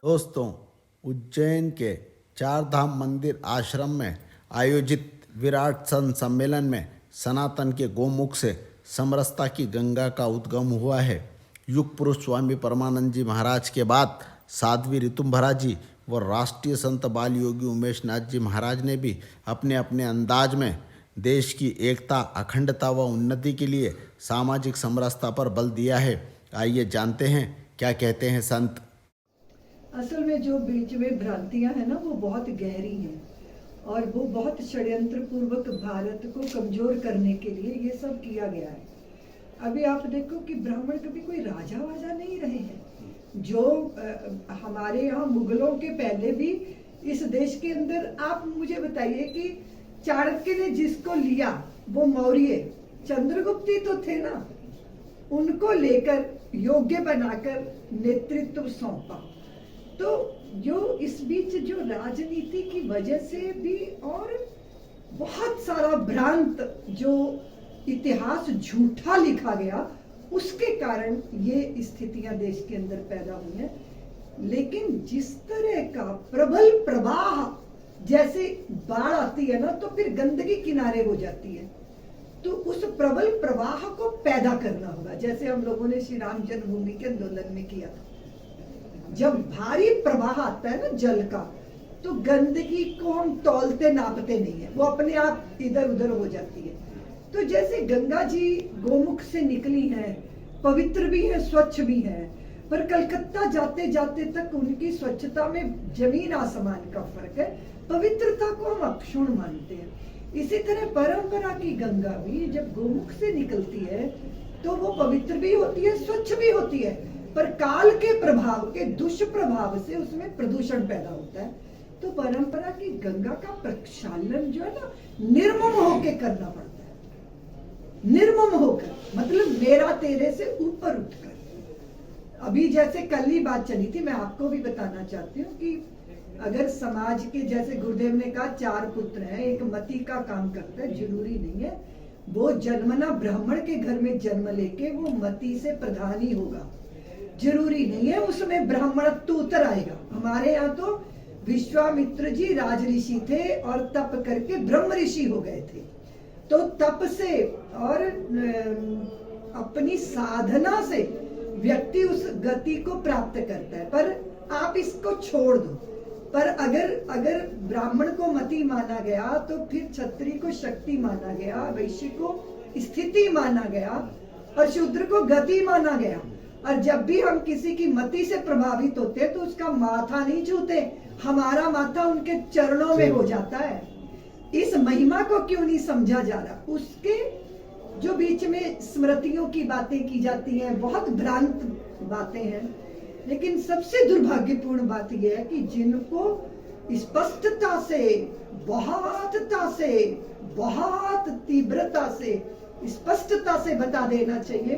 दोस्तों, उज्जैन के चार धाम मंदिर आश्रम में आयोजित विराट संत सम्मेलन में सनातन के गोमुख से समरसता की गंगा का उद्गम हुआ है। युग पुरुष स्वामी परमानंद जी महाराज के बाद साध्वी ऋतुंभरा जी व राष्ट्रीय संत बाल योगी उमेश नाथ जी महाराज ने भी अपने अपने अंदाज में देश की एकता, अखंडता व उन्नति के लिए सामाजिक समरसता पर बल दिया है। आइए जानते हैं क्या कहते हैं संत। असल में जो बीच में भ्रांतियां हैं ना, वो बहुत गहरी हैं और वो बहुत षड्यंत्र पूर्वक भारत को कमजोर करने के लिए ये सब किया गया है। अभी आप देखो कि ब्राह्मण कभी कोई राजा वाजा नहीं रहे हैं। जो हमारे यहाँ मुगलों के पहले भी इस देश के अंदर, आप मुझे बताइए कि चाणक्य ने जिसको लिया वो मौर्य चंद्रगुप्त ही तो थे ना, उनको लेकर योग्य बनाकर नेतृत्व सौंपा। तो जो इस बीच जो राजनीति की वजह से भी और बहुत सारा भ्रांत जो इतिहास झूठा लिखा गया, उसके कारण ये स्थितियां देश के अंदर पैदा हुई हैं। लेकिन जिस तरह का प्रबल प्रवाह, जैसे बाढ़ आती है ना तो फिर गंदगी किनारे हो जाती है, तो उस प्रबल प्रवाह को पैदा करना होगा। जैसे हम लोगों ने श्री राम जन्मभूमि के आंदोलन में किया था। जब भारी प्रवाह आता है ना जल का, तो गंदगी को हम तौलते नापते नहीं है, वो अपने आप इधर उधर हो जाती है। तो जैसे गंगा जी गोमुख से निकली हैं, पवित्र भी है, स्वच्छ भी है, पर कलकत्ता जाते जाते तक उनकी स्वच्छता में जमीन आसमान का फर्क है। पवित्रता को हम अक्षुण मानते हैं। इसी तरह परंपरा की गंगा भी जब गोमुख से निकलती है तो वो पवित्र भी होती है, स्वच्छ भी होती है, पर काल के प्रभाव के दुष्प्रभाव से उसमें प्रदूषण पैदा होता है। तो परंपरा की गंगा का प्रक्षालन जो है ना, निर्मम होकर करना पड़ता है। निर्मम होकर मतलब मेरा तेरे से ऊपर उठकर। अभी जैसे कल ही बात चली थी, मैं आपको भी बताना चाहती हूँ कि अगर समाज के, जैसे गुरुदेव ने कहा 4 पुत्र हैं, एक मति का काम करता है, जरूरी नहीं है वो जन्मना ब्राह्मण के घर में जन्म लेके वो मति से प्रधान ही होगा, जरूरी नहीं है उसमें ब्राह्मणत्व उतर आएगा। हमारे यहाँ तो विश्वामित्र जी राज ऋषि थे और तप करके ब्रह्म ऋषि हो गए थे। तो तप से और अपनी साधना से व्यक्ति उस गति को प्राप्त करता है। पर आप इसको छोड़ दो। पर अगर ब्राह्मण को मति माना गया तो फिर क्षत्रिय को शक्ति माना गया, वैश्य को स्थिति माना गया और शूद्र को गति माना गया। और जब भी हम किसी की मति से प्रभावित होते हैं तो उसका माथा नहीं छूते, हमारा माथा उनके चरणों में हो जाता है। इस महिमा को क्यों नहीं समझा जा रहा? उसके जो बीच में स्मृतियों की बातें की जाती हैं, बहुत भ्रांत बातें हैं। लेकिन सबसे दुर्भाग्यपूर्ण बात यह है कि जिनको स्पष्टता से, बहुत तीव्रता से, स्पष्टता से बता देना चाहिए,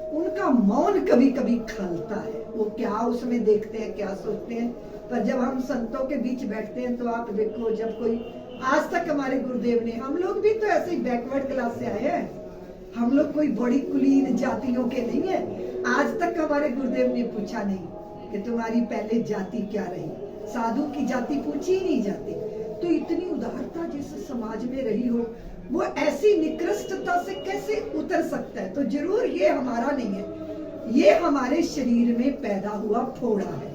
उनका मौन कभी कभी खलता है। वो क्या उसमें देखते हैं, क्या सोचते हैं। पर जब हम संतों के बीच बैठते हैं तो आप देखो, जब कोई, आज तक हमारे गुरुदेव ने, हम लोग भी तो ऐसे ही बैकवर्ड क्लास से आए हैं, हम लोग कोई बड़ी कुलीन जातियों के नहीं है। आज तक हमारे गुरुदेव ने पूछा नहीं कि तुम्हारी पहले जाति क्या रही, साधु की जाति पूछी ही नहीं जाती। तो इतनी उदारता जिस समाज में रही हो, वो ऐसी निकृष्टता से कैसे उतर सकता है? तो जरूर ये हमारा नहीं है, ये हमारे शरीर में पैदा हुआ फोड़ा है।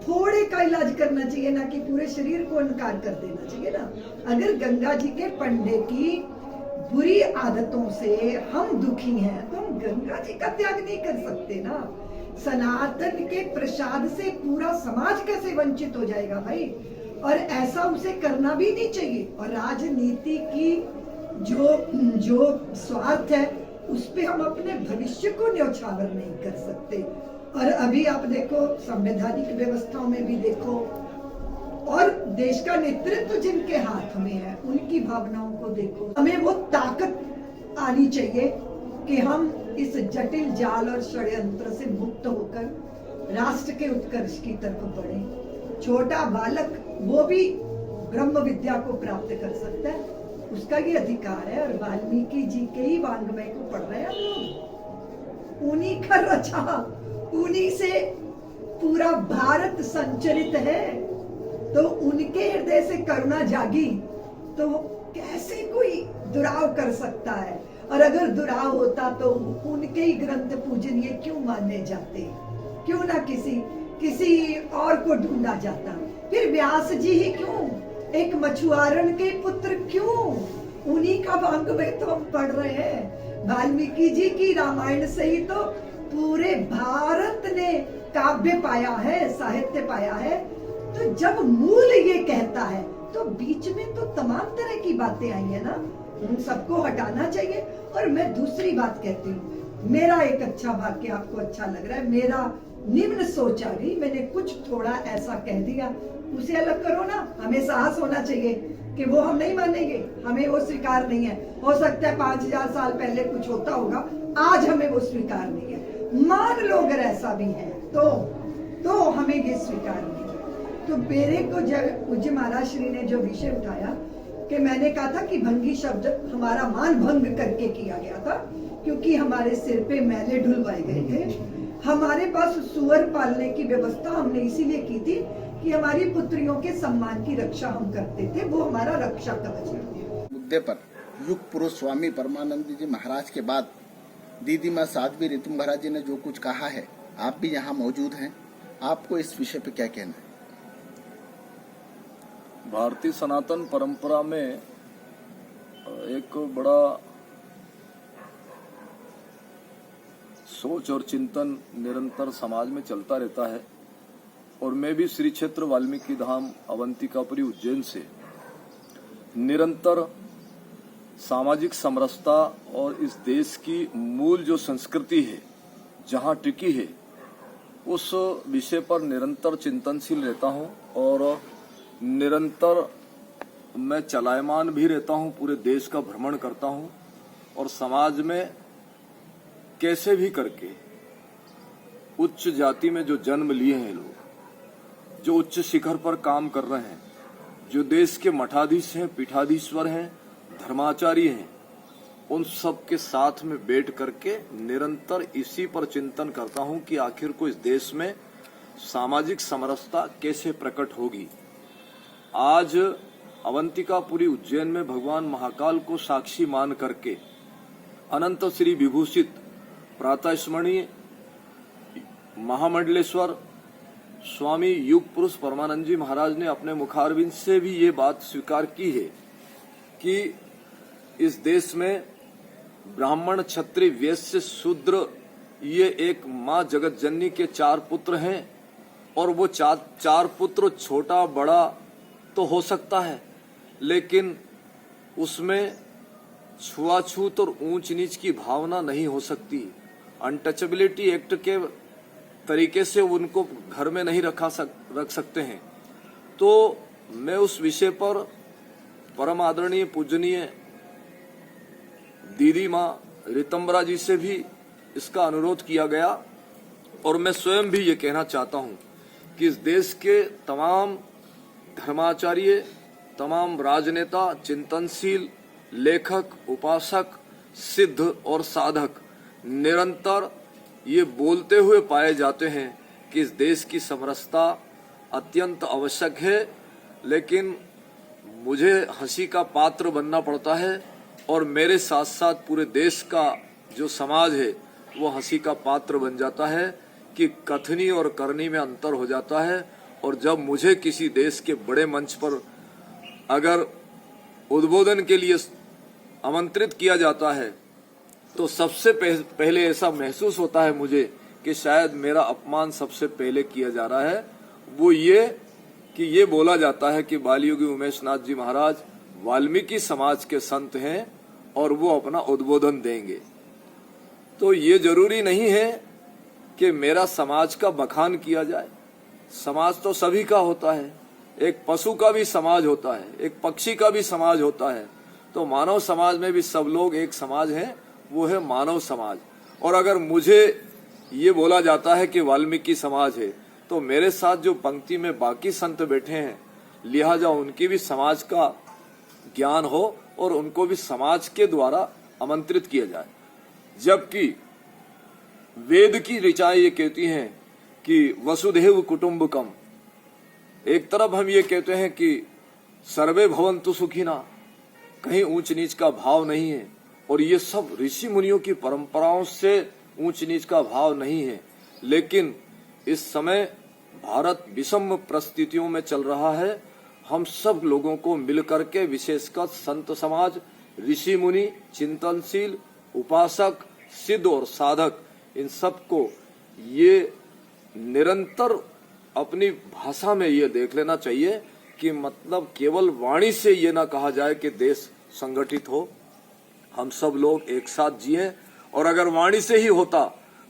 फोड़े का इलाज करना चाहिए, ना कि पूरे शरीर को इनकार कर देना चाहिए ना। अगर गंगा जी के पंडे की बुरी आदतों से हम दुखी हैं तो हम गंगा जी का त्याग नहीं कर सकते ना। सनातन के प्रसाद से पूरा समाज कैसे वंचित हो जाएगा भाई? और ऐसा उसे करना भी नहीं चाहिए। और राजनीति की जो स्वार्थ है, उस पे हम अपने भविष्य को न्यौछावर नहीं कर सकते। और अभी आप देखो, संवैधानिक व्यवस्थाओं में भी देखो, और देश का नेतृत्व जिनके हाथ में है, उनकी भावनाओं को देखो। हमें वो ताकत आनी चाहिए कि हम इस जटिल जाल और षड्यंत्र से मुक्त होकर राष्ट्र के उत्कर्ष की तरफ बढ़े। छोटा बालक वो भी ब्रह्म विद्या को प्राप्त कर सकता है, उसका ये अधिकार है। और वाल्मीकि जी के ही वाङ्मय को पढ़ रहे हैं हम लोग, उन्हीं का रचा, उन्हीं से पूरा भारत संचरित है, तो उनके हृदय से करुणा जागी तो कैसे कोई दुराव कर सकता है? और अगर दुराव होता तो उनके ही ग्रंथ पूजनीय क्यों माने जाते? क्यों ना किसी और को ढूंढा जाता? फिर व्यास जी ही क्यों? एक मछुआरन के पुत्र क्यों? उन्हीं का वाङ्मय तो हम पढ़ रहे हैं। वाल्मीकि जी की रामायण से ही तो पूरे भारत ने काव्य पाया है, साहित्य पाया है। तो जब मूल ये कहता है तो बीच में तो तमाम तरह की बातें आई है ना, उन सबको हटाना चाहिए। और मैं दूसरी बात कहती हूँ, मेरा एक अच्छा वाक्य आपको अच्छा लग रहा है, मेरा निम्न सोच आ गई, मैंने कुछ थोड़ा ऐसा कह दिया, उसे अलग करो ना। हमें साहस होना चाहिए कि वो हम नहीं मानेंगे, हमें वो स्वीकार नहीं है। हो सकता है 5000 साल पहले कुछ होता होगा, आज हमें वो स्वीकार नहीं है। मान लो अगर ऐसा भी है तो हमें ये स्वीकार नहीं है। तो मेरे को जब पूज्य महाराज श्री ने जो विषय उठाया कि मैंने कहा था कि भंगी शब्द हमारा मान भंग करके किया गया था, क्योंकि हमारे सिर पे मैले ढुलवाए गए थे। हमारे पास सुअर पालने की व्यवस्था हमने इसीलिए की थी कि हमारी पुत्रियों के सम्मान की रक्षा हम करते थे, वो हमारा रक्षा कवच है। मुद्दे पर युग पुरुष स्वामी परमानंद जी महाराज के बाद दीदी माँ साध्वी ऋतुम्भरा जी ने जो कुछ कहा है, आप भी यहाँ मौजूद हैं, आपको इस विषय पे क्या कहना है? भारतीय सनातन परंपरा में एक बड़ा सोच और चिंतन निरंतर समाज में चलता रहता है। और मैं भी श्री क्षेत्र वाल्मीकि धाम अवंतिकापुरी उज्जैन से निरंतर सामाजिक समरसता और इस देश की मूल जो संस्कृति है जहां टिकी है, उस विषय पर निरंतर चिंतनशील रहता हूं और निरंतर मैं चलायमान भी रहता हूं, पूरे देश का भ्रमण करता हूं और समाज में कैसे भी करके उच्च जाति में जो जन्म लिए हैं लोग, जो उच्च शिखर पर काम कर रहे हैं, जो देश के मठाधीश हैं, पीठाधीश्वर हैं, धर्माचार्य हैं, उन सब के साथ में बैठ करके निरंतर इसी पर चिंतन करता हूं कि आखिर को इस देश में सामाजिक समरसता कैसे प्रकट होगी। आज अवंतिकापुरी उज्जैन में भगवान महाकाल को साक्षी मान करके अनंत श्री विभूषित प्रातः स्मरणीय महामंडलेश्वर स्वामी युग पुरुष परमानंद जी महाराज ने अपने मुखारविंद से भी ये बात स्वीकार की है कि इस देश में ब्राह्मण, क्षत्रिय, वैश्य, शूद्र, ये एक माँ जगत जननी के 4 पुत्र हैं और वो चार पुत्र छोटा बड़ा तो हो सकता है, लेकिन उसमें छुआछूत और ऊंच नीच की भावना नहीं हो सकती। अनटचेबिलिटी एक्ट के तरीके से उनको घर में नहीं रख सकते हैं। तो मैं उस विषय पर परम आदरणीय पूजनीय दीदी माँ ऋतुम्भरा जी से भी इसका अनुरोध किया गया और मैं स्वयं भी ये कहना चाहता हूँ कि इस देश के तमाम धर्माचार्य, तमाम राजनेता, चिंतनशील, लेखक, उपासक, सिद्ध और साधक निरंतर ये बोलते हुए पाए जाते हैं कि इस देश की समरसता अत्यंत आवश्यक है, लेकिन मुझे हंसी का पात्र बनना पड़ता है और मेरे साथ साथ पूरे देश का जो समाज है वो हंसी का पात्र बन जाता है कि कथनी और करनी में अंतर हो जाता है। और जब मुझे किसी देश के बड़े मंच पर अगर उद्बोधन के लिए आमंत्रित किया जाता है तो सबसे पहले ऐसा महसूस होता है मुझे कि शायद मेरा अपमान सबसे पहले किया जा रहा है। वो ये कि ये बोला जाता है कि बालयोगी उमेश नाथ जी महाराज वाल्मीकि समाज के संत हैं और वो अपना उद्बोधन देंगे। तो ये जरूरी नहीं है कि मेरा समाज का बखान किया जाए। समाज तो सभी का होता है, एक पशु का भी समाज होता है, एक पक्षी का भी समाज होता है। तो मानव समाज में भी सब लोग एक समाज हैं, वो है मानव समाज। और अगर मुझे ये बोला जाता है कि वाल्मीकि समाज है तो मेरे साथ जो पंक्ति में बाकी संत बैठे हैं, लिहाजा उनकी भी समाज का ज्ञान हो और उनको भी समाज के द्वारा आमंत्रित किया जाए। जबकि वेद की ऋचाएं ये कहती हैं कि वसुधैव कुटुंबकम, एक तरफ हम ये कहते हैं कि सर्वे भवन्तु सुखिना, कहीं ऊंच नीच का भाव नहीं है, और ये सब ऋषि मुनियों की परंपराओं से ऊंच नीच का भाव नहीं है। लेकिन इस समय भारत विषम परिस्थितियों में चल रहा है। हम सब लोगों को मिलकर के, विशेषकर संत समाज, ऋषि मुनि, चिंतनशील, उपासक, सिद्ध और साधक, इन सब को ये निरंतर अपनी भाषा में ये देख लेना चाहिए कि मतलब केवल वाणी से ये ना कहा जाए कि देश संगठित हो, हम सब लोग एक साथ जिए। और अगर वाणी से ही होता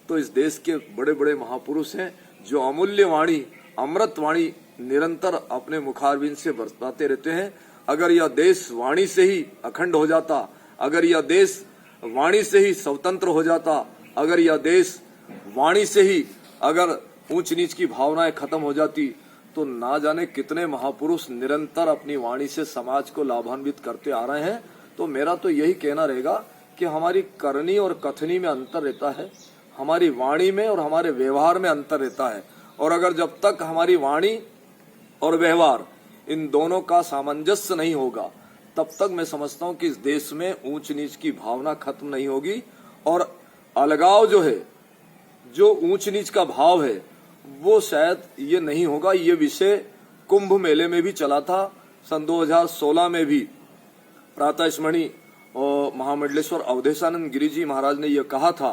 तो इस देश के बड़े बड़े महापुरुष हैं जो अमूल्य वाणी, अमृत वाणी निरंतर अपने मुखारविंद से बरसाते रहते हैं। अगर यह देश वाणी से ही अखंड हो जाता, अगर यह देश वाणी से ही स्वतंत्र हो जाता, अगर यह देश वाणी से ही अगर ऊंच नीच की भावनाएं खत्म हो जाती, तो ना जाने कितने महापुरुष निरंतर अपनी वाणी से समाज को लाभान्वित करते आ रहे हैं। तो मेरा तो यही कहना रहेगा कि हमारी करनी और कथनी में अंतर रहता है, हमारी वाणी में और हमारे व्यवहार में अंतर रहता है। और अगर जब तक हमारी वाणी और व्यवहार इन दोनों का सामंजस्य नहीं होगा, तब तक मैं समझता हूं कि इस देश में ऊंच नीच की भावना खत्म नहीं होगी। और अलगाव जो है, जो ऊंच नीच का भाव है, वो शायद ये नहीं होगा। ये विषय कुंभ मेले में भी चला था। सन 2016 में भी प्रातः स्मरणीय और महामंडलेश्वर अवधेशानंद गिरी जी महाराज ने यह कहा था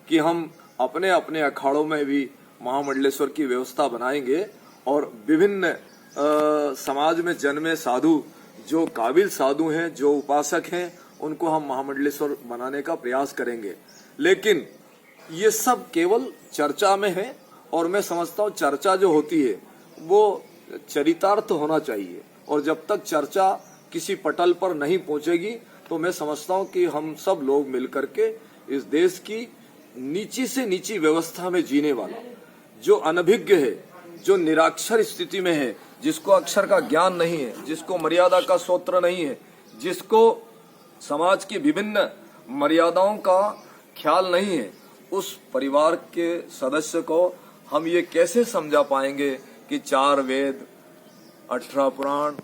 कि हम अपने अपने अखाड़ों में भी महामंडलेश्वर की व्यवस्था बनाएंगे और विभिन्न समाज में जन्मे साधु, जो काबिल साधु हैं, जो उपासक हैं, उनको हम महामंडलेश्वर बनाने का प्रयास करेंगे। लेकिन ये सब केवल चर्चा में है, और मैं समझता हूँ चर्चा जो होती है वो चरितार्थ होना चाहिए। और जब तक चर्चा किसी पटल पर नहीं पहुंचेगी, तो मैं समझता हूँ कि हम सब लोग मिलकर के इस देश की नीची से नीची व्यवस्था में जीने वाला, जो अनभिज्ञ है, जो निराक्षर स्थिति में है, जिसको अक्षर का ज्ञान नहीं है, जिसको मर्यादा का सूत्र नहीं है, जिसको समाज की विभिन्न मर्यादाओं का ख्याल नहीं है, उस परिवार के सदस्य को हम ये कैसे समझा पाएंगे कि 4 वेद, 18 पुराण,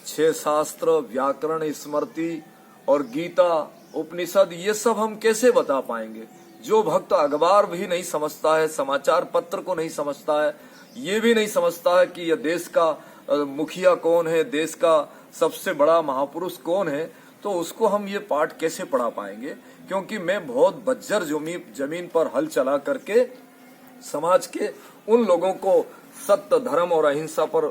6 शास्त्र, व्याकरण, स्मृति और गीता, उपनिषद, ये सब हम कैसे बता पाएंगे? जो भक्त अखबार भी नहीं समझता है, समाचार पत्र को नहीं समझता है, ये भी नहीं समझता है कि यह देश का मुखिया कौन है, देश का सबसे बड़ा महापुरुष कौन है, तो उसको हम ये पाठ कैसे पढ़ा पाएंगे? क्योंकि मैं बहुत बज्जर जमीन पर हल चला करके समाज के उन लोगों को सत्य, धर्म और अहिंसा पर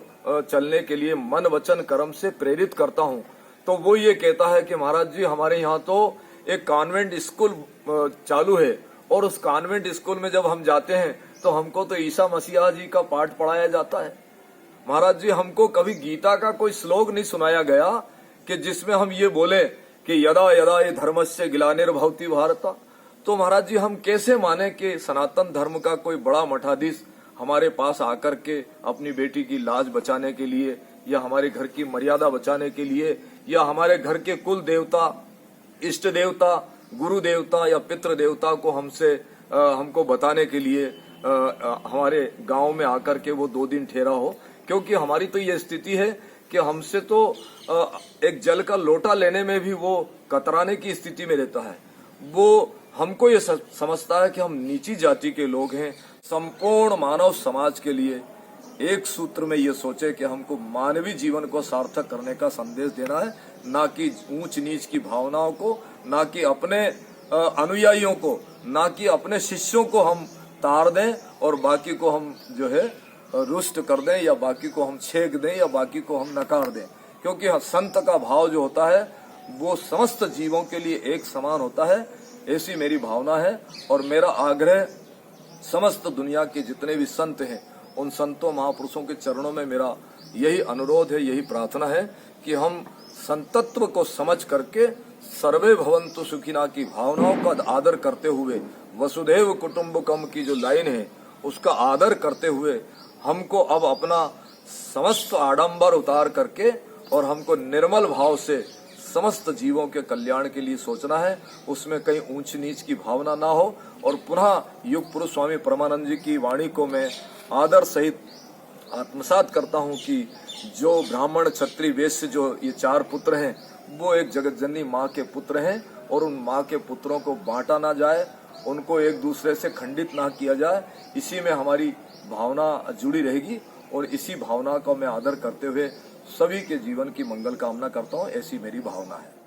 चलने के लिए मन, वचन, कर्म से प्रेरित करता हूँ। तो वो ये कहता है कि महाराज जी, हमारे यहाँ तो एक कॉन्वेंट स्कूल चालू है, और उस कॉन्वेंट स्कूल में जब हम जाते हैं तो हमको तो ईसा मसीहा जी का पाठ पढ़ाया जाता है। महाराज जी, हमको कभी गीता का कोई श्लोक नहीं सुनाया गया कि जिसमें हम ये बोले कि यदा यदा ये धर्मस्य ग्लानिर्भवति भारत। तो महाराज जी, हम कैसे माने कि सनातन धर्म का कोई बड़ा मठाधीश हमारे पास आकर के अपनी बेटी की लाज बचाने के लिए, या हमारे घर की मर्यादा बचाने के लिए, या हमारे घर के कुल देवता, इष्ट देवता, गुरु देवता या पितृ देवता को हमको बताने के लिए हमारे गांव में आकर के वो 2 दिन ठहरा हो? क्योंकि हमारी तो ये स्थिति है कि हमसे तो एक जल का लोटा लेने में भी वो कतराने की स्थिति में रहता है। वो हमको ये समझता है कि हम नीची जाति के लोग हैं। संपूर्ण मानव समाज के लिए एक सूत्र में ये सोचे कि हमको मानवीय जीवन को सार्थक करने का संदेश देना है, ना कि ऊंच नीच की भावनाओं को, ना कि अपने अनुयायियों को, ना कि अपने शिष्यों को हम तार दें और बाकी को हम जो है रुष्ट कर दें, या बाकी को हम छेक दें, या बाकी को हम नकार दें। क्योंकि संत का भाव जो होता है वो समस्त जीवों के लिए एक समान होता है। ऐसी मेरी भावना है, और मेरा आग्रह समस्त दुनिया के जितने भी संत हैं, उन संतों महापुरुषों के चरणों में मेरा यही अनुरोध है, यही प्रार्थना है कि हम संतत्व को समझ करके सर्वे भवन्तु सुखिना की भावनाओं का आदर करते हुए, वसुधैव कुटुंबकम की जो लाइन है उसका आदर करते हुए, हमको अब अपना समस्त आडंबर उतार करके और हमको निर्मल भाव से समस्त जीवों के कल्याण के लिए सोचना है, उसमें कहीं ऊंच नीच की भावना ना हो। और पुनः युग पुरुष स्वामी परमानंद जी की वाणी को मैं आदर सहित आत्मसात करता हूँ कि जो ब्राह्मण क्षत्रिय वैश्य जो ये 4 पुत्र हैं वो एक जगत जननी माँ के पुत्र हैं, और उन माँ के पुत्रों को बांटा ना जाए, उनको एक दूसरे से खंडित ना किया जाए। इसी में हमारी भावना जुड़ी रहेगी, और इसी भावना का मैं आदर करते हुए सभी के जीवन की मंगल कामना करता हूँ। ऐसी मेरी भावना है।